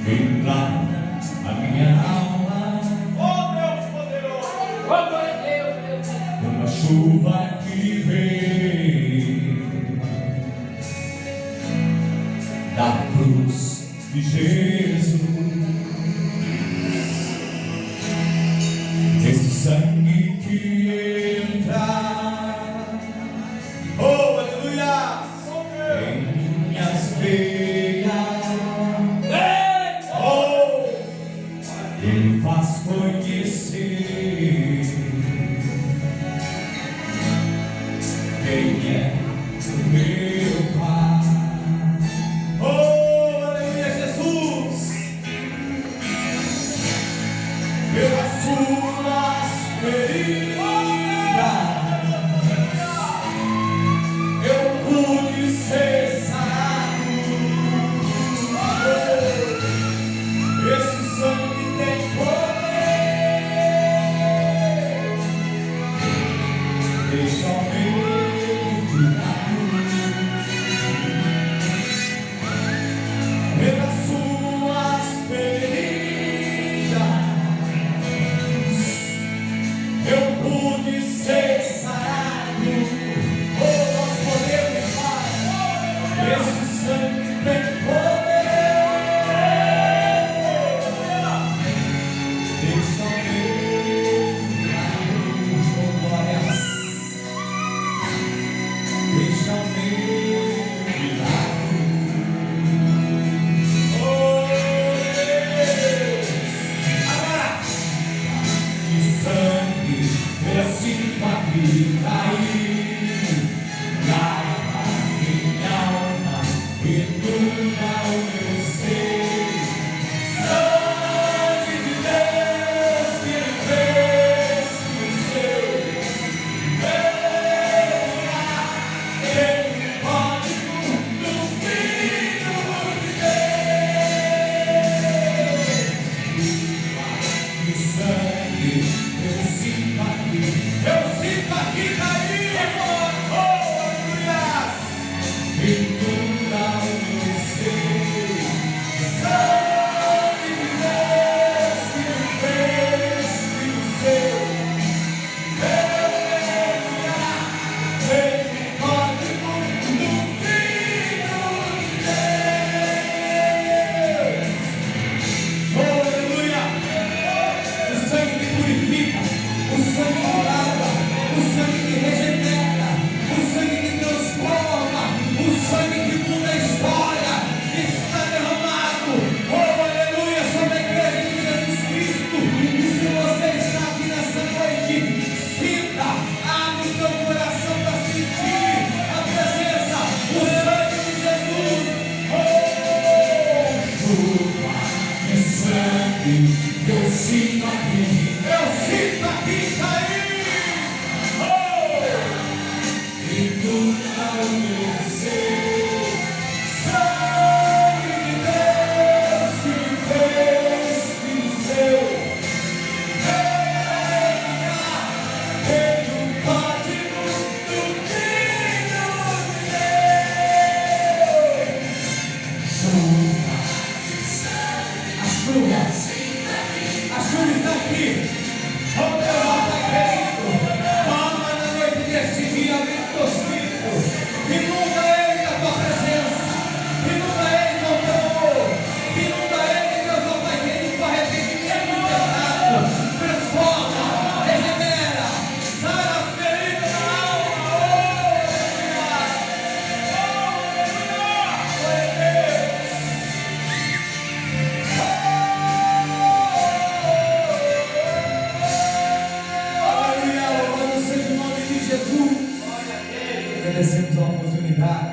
Entra a minha alma, Oh Deus poderoso! Oh, glória a Deus, Deus. como a chuva que vem da cruz de Jesus. Esse sangue que entra, oh aleluia, em minhas veias, oh, ele faz conhecer quem é o meu Pai. Oh aleluia, Jesus, pelas suas feridas eu pude ser sarado. Esse sangue tem poder. Deixa o medo da cruz. Pelas suas feridas eu pude ser sarado. Oh, nós podemos, Pai. Esse sangue tem poder. Deixa o medo da cruz, oh glórias. Deixa o medo da cruz. Oh Deus. Agora, que sangue esse aqui caiu, lava minha alma, inunda o meu ser. Sangue de Deus que fez o seu. Ele código do Filho de Deus. Que sangue eu sinto aqui cair, oh aleluia, inunda o meu ser. Sangue de Deus que me fez filho seu. Ele código do Filho de Deus. Oh aleluia. O sangue que purifica, o sangue que lava, o sangue que regenera, o sangue que transforma, o sangue que muda a história, está derramado. Oh aleluia, sobre a igreja de Jesus Cristo. E se você está aqui nessa noite, sinta, abre o teu coração para sentir a presença, o sangue de Jesus. Oh, chuva de sangue. Eu sinto aqui cair, oh, inunda o meu ser. Sangue de Deus que me fez filho seu. Ele o código do Filho de Deus. Chuva, a chuva. A chuva está aqui. Oh Deus, Pai querido, toma na noite desse dia dentro dos filhos. Inunda ele com a tua presença. Inunda ele com o teu amor. Inunda ele, Deus, oh Pai querido, com arrependimento do pecado. Transforma, regenera, sara as feridas da alma. Aleluia, louvado seja o nome de Jesus. Agradecemos a oportunidade.